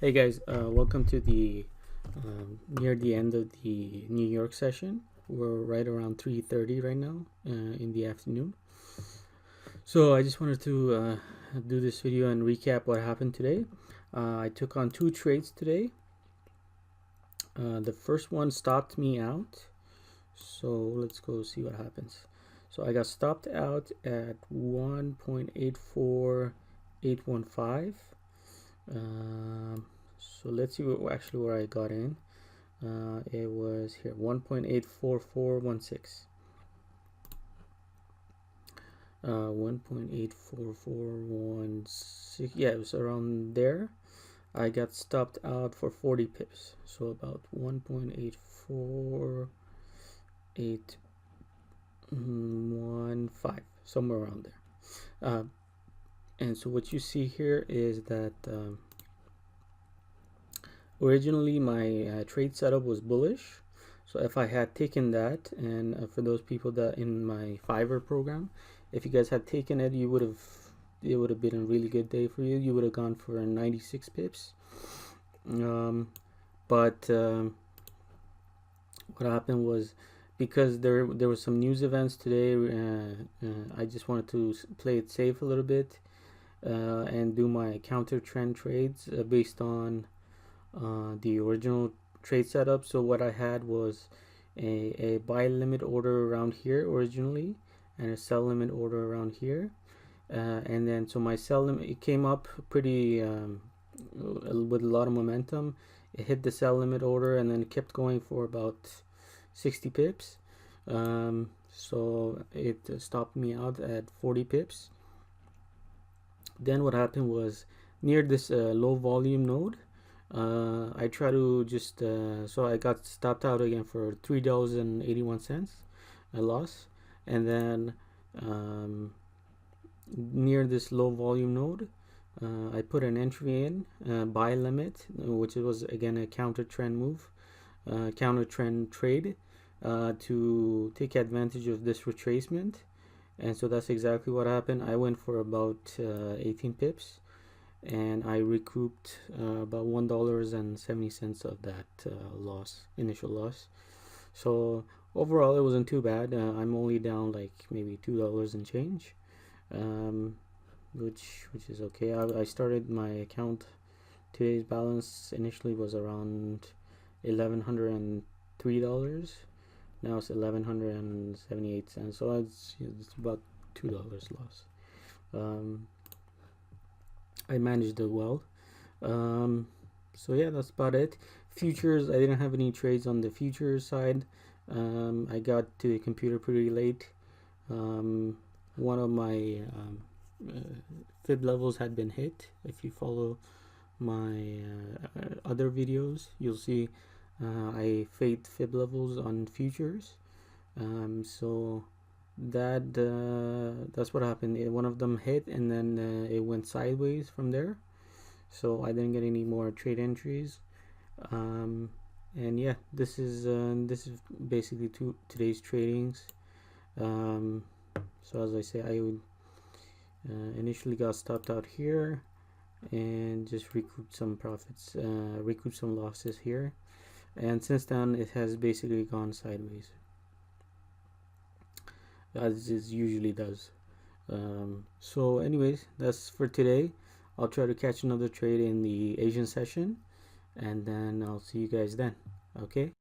Hey guys, welcome to the near the end of the New York session. We're right around 3:30 right now in the afternoon. So I just wanted to do this video and recap what happened today. I took on two trades today. The first one stopped me out. So let's go see what happens. So I got stopped out at 1.84815. So let's see where I got in. It was here 1.84416. 1.84416. Yeah, it was around there. I got stopped out for 40 pips, so about 1.84815, somewhere around there. And so what you see here is that originally my trade setup was bullish. So if I had taken that, and for those people that in my Fiverr program, if you guys had taken it, it would have been a really good day for you. You would have gone for 96 pips. But what happened was, because there were some news events today, I just wanted to play it safe a little bit and do my counter trend trades based on the original trade setup. So what I had was a buy limit order around here originally, and a sell limit order around here, and then so my sell limit, it came up pretty with a lot of momentum. It hit the sell limit order and then it kept going for about 60 pips. So it stopped me out at 40 pips. Then what happened was, near this low volume node, I try to just so I got stopped out again for $3.81, a loss. And then near this low volume node, I put an entry in, buy limit, which was again a counter trend move, counter trend trade, to take advantage of this retracement. And so that's exactly what happened. I went for about 18 pips, and I recouped about $1.70 of that initial loss. So overall, it wasn't too bad. I'm only down like maybe $2 and change, which is okay. I started my account. Today's balance initially was around $1,103. Now it's $1,178. So it's about $2 loss. I managed it well. So yeah, that's about it. Futures, I didn't have any trades on the futures side. I got to the computer pretty late. One of my fib levels had been hit. If you follow my other videos, you'll see I faked fib levels on futures. So that's what happened. One of them hit, and then it went sideways from there. So I didn't get any more trade entries. And yeah, this is basically today's tradings. So as I say, I initially got stopped out here and just recouped some profits, recouped some losses here, and since then it has basically gone sideways, as it usually does. So anyways, that's for today. I'll try to catch another trade in the Asian session, and then I'll see you guys then. Okay.